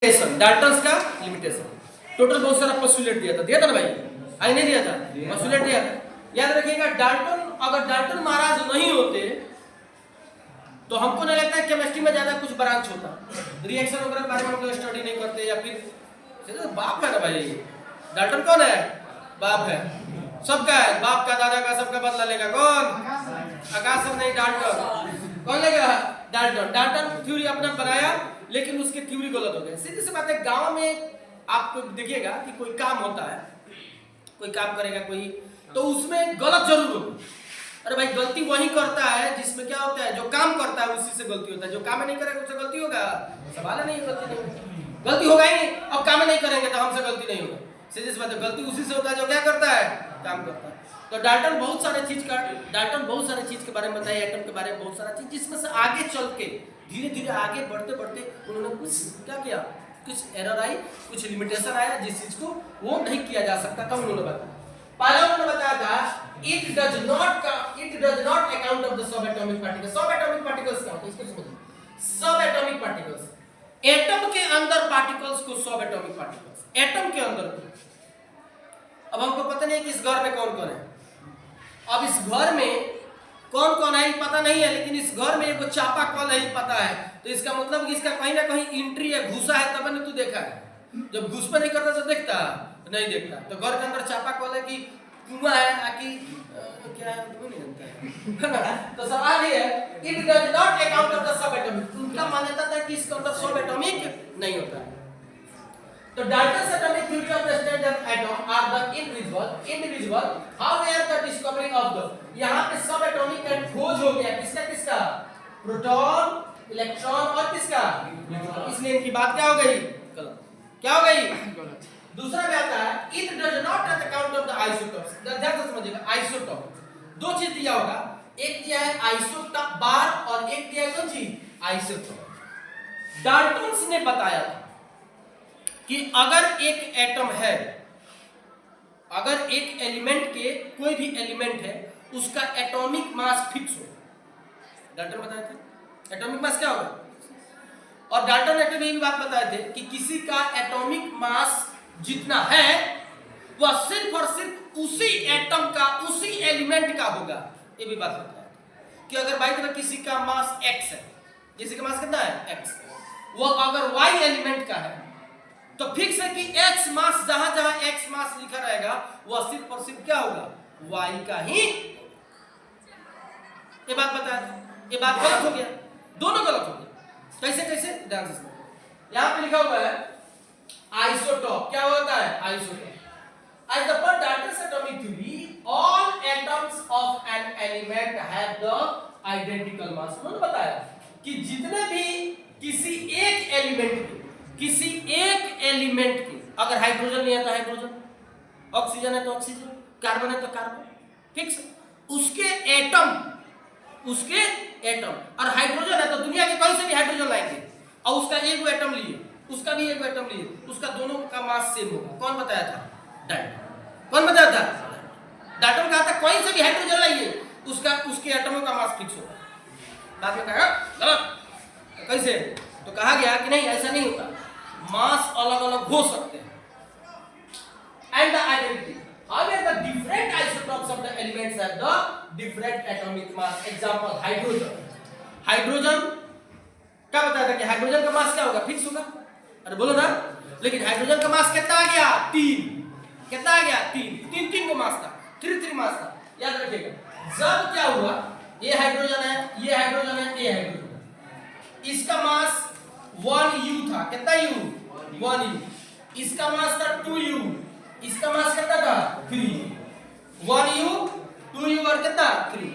Dalton's का limitation total बहुत सारा पोस्टुलेट दिया था ना भाई, आई नहीं दिया था, पोस्टुलेट दिया था। याद रखिएगा अगर डाल्टन महाराज नहीं होते तो हमको नहीं लगता है केमिस्ट्री में ज्यादा कुछ ब्रांच होता, रिएक्शन वगैरह के बारे में हम लोग स्टडी नहीं करते, या फिर बाप है ना भाई, डाल्टन कौन है? बाप है, सबका है, बाप का दादा का सबका बदला लेगा कौन? आकाश नहीं, डाल्टन। कौन लेगा? डाल्टन। डाल्टन थ्योरी अपना बनाया लेकिन उसके थ्योरी गलत हो गए। सीधी सी बात है, गांव में आपको देखिएगा कि कोई काम होता है, कोई काम करेगा कोई, तो उसमें गलत जरूर होगा। अरे भाई गलती वही करता है जिसमें क्या होता है, जो काम करता है उसी से गलती होता है, जो काम नहीं करेगा उससे गलती होगा? सवाल है नहीं, गलती नहीं होगा, गलती होगा ही नहीं। अब काम नहीं करेंगे तो हमसे गलती नहीं होगा, सीधी सी बात है, गलती उसी से होता है जो क्या करता है, काम करता है। तो डाल्टन बहुत सारे चीज के बारे में बताया, एटम के बारे में बहुत सारा चीज, जिसमें से आगे चल के धीरे धीरे आगे बढ़ते बढ़ते उन्होंने कुछ क्या किया, कुछ एरर आई, कुछ लिमिटेशन आया, जिस चीज को वो नहीं किया जा सकता था, उन्होंने बताया। पहला उन्होंने बताया था it does not account of the subatomic particles। subatomic particles क्या होता है इसको समझिए। subatomic particles, एटम के अंदर पार्टिकल्स को subatomic particles, एटम के अंदर। अब हमको पता नहीं कि इस घर में कौन कौन है, अब इस घर में कौन कौन है पता नहीं है, लेकिन इस घर में एक चापा कल है पता है, तो इसका मतलब कि इसका कहीं ना कहीं एंट्री है, घुसा है, तब ने तू देखा है। जब घुस पे नहीं करता तो देखता नहीं देखता। तो घर के अंदर चापा कल है कि कुआं है कि क्या है वो नहीं जानता है। तो सवाल ये है, it does not account of the subatomic, उनका मान्यता था कि इसका अंदर सबएटॉमिक नहीं होता है। तो Dalton's atomic theory of the standard atom are the individual however the discovery of the, यहाँ पे सब एटॉमिक का खोज हो गया, किसका? प्रोटॉन, इलेक्ट्रॉन और किसका? इसलिए इनकी बात क्या हो गई? गलत। क्या हो गई? गलत। दूसरा क्या आता है, it does not account of the isotopes। ध्यान से समझिएगा, आइसोटॉप दो चीज दिया होगा, एक दिया है आइसोटॉप बार और एक दिया है कौन चीज? आइसोटॉप। डाल्टन्स ने बताया था कि अगर एक एटम है, अगर एक एलिमेंट के कोई भी एलिमेंट है उसका एटॉमिक मास फिक्स हो, डाल्टन बताए थे एटॉमिक मास क्या होगा, और डाल्टन ने भी बात बताए थे कि किसी का एटॉमिक मास जितना है वह सिर्फ और सिर्फ उसी एटम का, उसी एलिमेंट का होगा। ये भी बात बताया कि अगर बाई तरह किसी का मास x है, किसी का मास कितना है x, वह अगर y एलिमेंट का है तो फिक्स है कि x मास, जहां जहां x मास लिखा रहेगा वह सिर्फ और सिर्फ क्या होगा, y का ही। ये बात बताया था, ये बात गलत हो गया, दोनों गलत हो गया। कैसे? ध्यान से सुनो, यहां पे लिखा हुआ है आइसोटॉप। क्या होता है isotope? As per Dalton's atomic theory, all atoms of an element have the identical mass। उन्होंने बताया कि जितने भी किसी एक एलिमेंट के अगर हाइड्रोजन नहीं है तो हाइड्रोजन, ऑक्सीजन है तो ऑक्सीजन, कार्बन है तो कार्बन, फिक्स उसके एटम और हाइड्रोजन है तो दुनिया के कहीं से भी हाइड्रोजन लाएंगे और उसका एक एटम लिए, उसका भी एक एटम लिए, उसका दोनों का मास सेम होगा। कौन बताया था? डाल्टन। कौन बताया था? डाल्टन कहा था कहीं से भी हाइड्रोजन लाइए उसके एटमों का मास फिक्स होगा। बाद में कहा गलत। कैसे? तो कहा गया कि नहीं ऐसा नहीं होता, मास अलग अलग हो सकते हैं। And the identity, however the different isotopes of the elements have the different atomic mass। Example hydrogen क्या बताया था कि हाइड्रोजन का मास क्या होगा, फिक्स होगा। अरे बोलो ना, लेकिन हाइड्रोजन का मास कितना आ गया? 3। कितना आ गया? 3 को मास था, 3 मास था। याद रखिएगा, जब क्या हुआ, ये हाइड्रोजन है, ये हाइड्रोजन है, ये हाइड्रोजन है, इसका मास 1u था। कितना u? 1u। इसका मास था 2u, इसका मास कितना था? 3। 1u 2u और कितना? 3।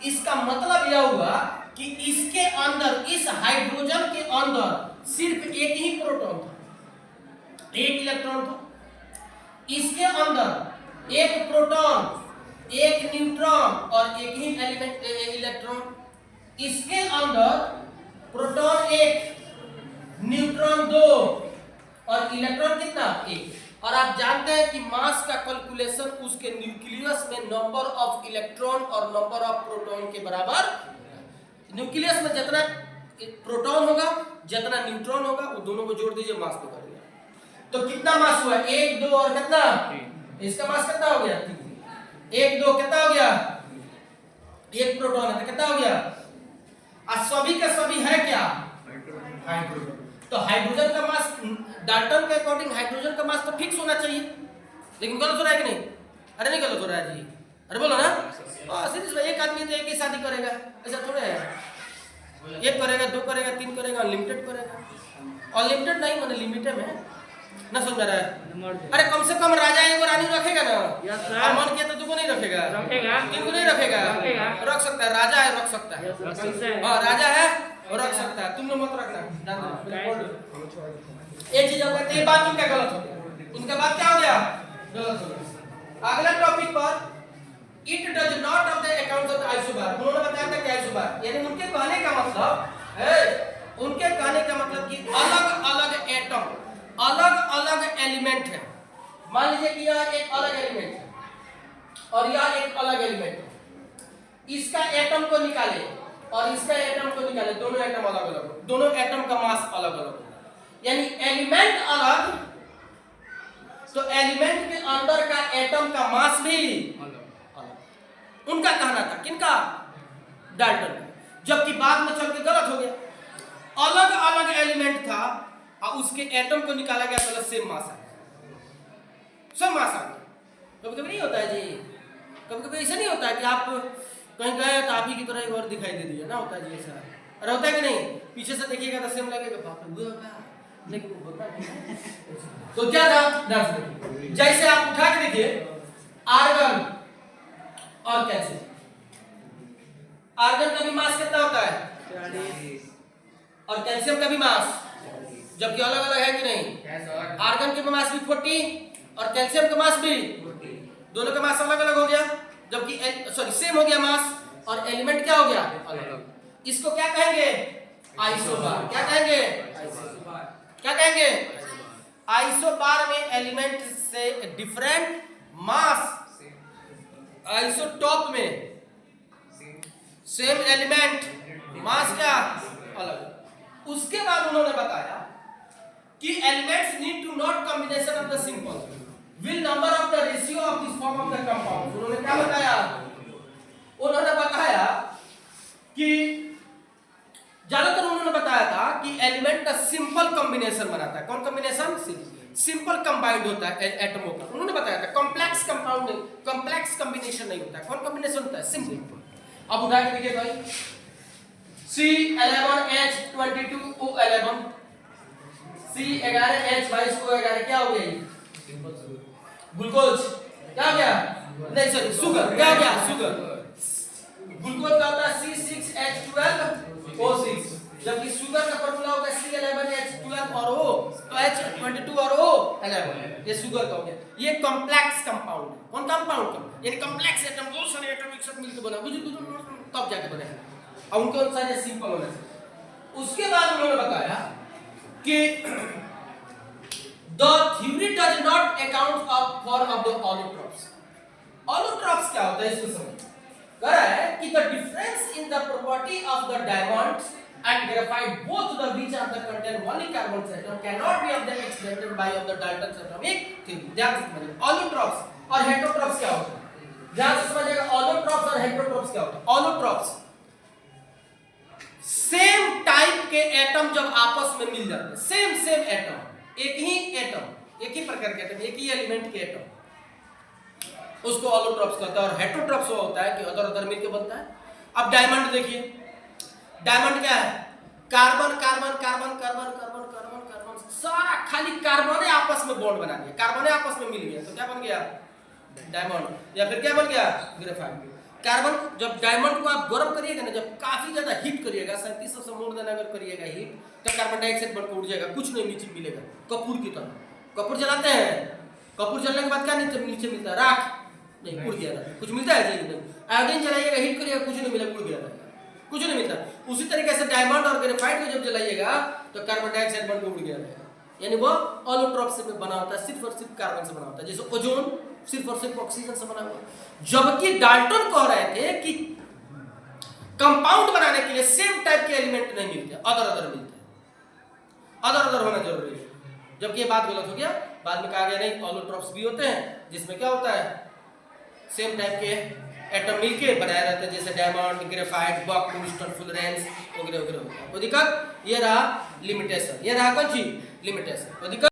इसका मतलब यह हुआ कि इसके अंदर, इस हाइड्रोजन के अंदर सिर्फ एक ही प्रोटॉन था, एक इलेक्ट्रॉन था। इसके अंदर एक प्रोटॉन, एक न्यूट्रॉन और एक ही एलिमेंट इलेक्ट्रॉन। इसके अंदर प्रोटॉन 1, न्यूट्रॉन 2 और इलेक्ट्रॉन कितना? 1। और आप जानते हैं कि मास का कैलकुलेशन उसके न्यूक्लियस में नंबर ऑफ इलेक्ट्रॉन और नंबर ऑफ प्रोटॉन के बराबर। न्यूक्लियस में जितना प्रोटॉन होगा, जितना न्यूट्रॉन होगा, वो दोनों को जोड़ दीजिए, मास निकल गया। तो कितना मास हुआ? 1 2 और कितना? इसका मास कितना हो गया? 1 2 कितना हो गया? एक प्रोटॉन है तो कितना हो गया? और सभी का सभी है क्या? हाइड्रोजन। तो हाइड्रोजन का मास डाल्टन के अकॉर्डिंग हाइड्रोजन का मास तो फिक्स होना चाहिए, लेकिन गलत हो रहा है कि नहीं? अरे नहीं गलत हो रहा है जी, अरे बोलो ना। सीरीज में एक आदमी तो एक ही शादी करेगा, ऐसा थोड़ा है। एक करेगा, 2 करेगा, 3 करेगा, अनलिमिटेड करेगा। अनलिमिटेड नहीं माने लिमिटेड में ना, समझ रहा है? अरे कम से कम राजा एक रानी रखेगा ना, और मन किया तो 2 को नहीं रखेगा, 3 को नहीं रखेगा, रख सकता है, राजा है रख सकता है। हाँ राजा है और रख सकता है, तुम लोग मत रखना। एक चीज कहते हैं, बात उनका गलत हो गया, उनका बात क्या हो गया? गलत हो गया। अगला टॉपिक पर, it does not of the account of isobar. उन्होंने बताया था कि आइसोबार यानी उनके कहने का मतलब है, उनके कहने का मतलब कि अलग अलग एटम, अलग अलग एलिमेंट है। मान लीजिए कि यह एक अलग एलिमेंट है और यह एक अलग एलिमेंट है, इसका एटम को निकाले और इसका एटम को निकाले, दोनों एटम अलग अलग हो, दोनों एटम का मास अलग अलग हो, यानी एलिमेंट अलग, तो एलिमेंट के अंदर का एटम का मास भी अलग। उनका कहना था, किनका? डाल्टन। जबकि बाद में चल के गलत हो गया, अलग अलग एलिमेंट था और उसके एटम को निकाला गया तो सेम मास आ गया, सब मास आ गया। कभी कभी नहीं होता है जी, कभी कभी ऐसा नहीं होता है कि आप कहीं गए तो आप ही की तरह एक और दिखाई दे दिया ना, होता है जी ऐसा। अरे होता है कि नहीं? पीछे से देखिएगा तो सेम लगेगा, बाप रे होगा, लेकिन होता है। तो क्या था? जैसे आप उठा के देखिए आर्गन और कैल्शियम, आर्गन का भी मास कितना होता है? 40, और कैल्शियम का भी मास, जबकि अलग अलग है कि नहीं? आर्गन के मास भी 40 और कैल्शियम का मास भी 40, दोनों का मास अलग अलग हो गया, जबकि सॉरी सेम हो गया मास, और एलिमेंट क्या हो गया? अलग अलग। इसको क्या कहेंगे? आइसोबार। क्या कहेंगे? क्या कहेंगे? आइसोबार में एलिमेंट से डिफरेंट मास, आइसोटॉप में सेम एलिमेंट मास क्या? अलग। उसके बाद उन्होंने बताया कि elements need to not combination of the simple will number of the ratio of this form of the compound. उन्होंने क्या बताया? उन्होंने बताया कि ज्यादातर उन्होंने बताया था कि एलिमेंट का सिंपल कॉम्बिनेशन बनाता है। कौन कॉम्बिनेशन? सिंपल कंबाइंड होता है एटमों का। उन्होंने बताया था कॉम्प्लेक्स कंपाउंड नहीं, कॉम्प्लेक्स कॉम्बिनेशन नहीं होता है। कौन कॉम्बिनेशन होता है? सिंपल। अब उठा के देखिए भाई, C11H22O11, C11H22O11 क्या हो गया? ये ग्लूकोज। क्या हो गया? नहीं सॉरी शुगर। क्या हो गया? शुगर। ग्लूकोज का होता है C6H12O6, जबकि शुगर का फार्मूला होगा C11H12 और O, तो H22 और O11, ये शुगर का हो गया। ये कॉम्प्लेक्स कंपाउंड है। कौन कंपाउंड का? यानी कॉम्प्लेक्स एटम, बहुत सारे एटम एक साथ मिलकर बना, तब जाके बने, और उनके अनुसार ये सिंपल होना चाहिए। उसके बाद उन्होंने बताया कि the theory does not account for of the allotropes. Allotropes क्या होता है इसको समझिए। कह रहा है कि the difference in the property of the diamonds and graphite, both the which are the contain only carbon atom, cannot be of the extended by of the Dalton's atomic theory। ध्यान से समझिए। ऑलोट्रॉप्स और हेटेरोट्रॉप्स क्या होता है? ध्यान से समझिएगा। ऑलोट्रॉप्स और हेटेरोट्रॉप्स क्या होता है? ऑलोट्रॉप्स सेम टाइप के एटम जब आपस में मिल जाते हैं, सेम एटम, एक ही एटम, एक ही प्रकार के एटम, एक ही एलिमेंट के एटम, उसको ऑलोट्रॉप्स कहता है। और हेटेरोट्रॉप्स वो होता है कि अदर मिलकर बनता है। अब डायमंड देखिए, डायमंड क्या है? Carbon carbon carbon carbon carbon carbon carbon, सारा खाली कार्बन आपस में बॉन्ड बना दिया, कार्बन आपस में मिल गया, तो क्या बन गया? डायमंड। या फिर क्या बन गया? ग्रेफाइट। कार्बन, जब डायमंड को आप गर्म करिएगा ना, जब काफी ज्यादा हीट करिएगा, 3700 से मोर देन अगर करिएगा हीट, तो कार्बन डाइऑक्साइड बनकर उड़ जाएगा, कुछ नहीं नीचे मिलेगा, कपूर की तरह। कपूर जलाते हैं, कपूर जलने के बाद क्या नीचे मिलता है? राख। नहीं, उड़ गया, कुछ मिलता है जी? आयोडीन जलाइएगा, हीट करिएगा, कुछ नहीं मिलेगा, उड़ गया, कुछ नहीं मिलता। उसी तरीके से डायमंड और ग्रेफाइट को जब जलाइएगा तो कार्बन डाइऑक्साइड बनकर उड़ गया, यानी वो ऑलोट्रॉप से बना होता है, सिर्फ और सिर्फ कार्बन से बना होता है। जैसे ओजोन सिर्फ और सिर्फ ऑक्सीजन से बना हुआ। जबकि डाल्टन कह रहे थे कि कंपाउंड बनाने के लिए सेम टाइप के एलिमेंट नहीं मिलते, अदर मिलते हैं, अदर होना जरूरी है। जबकि ये बात गलत हो गया, बाद में कहा गया नहीं ऑलोट्रॉप्स भी होते हैं जिसमें क्या होता है, सेम टाइप के एटम मिलके बनाए रहते हैं, जैसे डायमंड, ग्रेफाइट, बक, टंगस्टन, फुलरेंस वगैरह वगैरह। कोई दिक्कत? ये रहा लिमिटेशन, ये रहा कौन चीज, लिमिटेशन। कोई दिक्कत?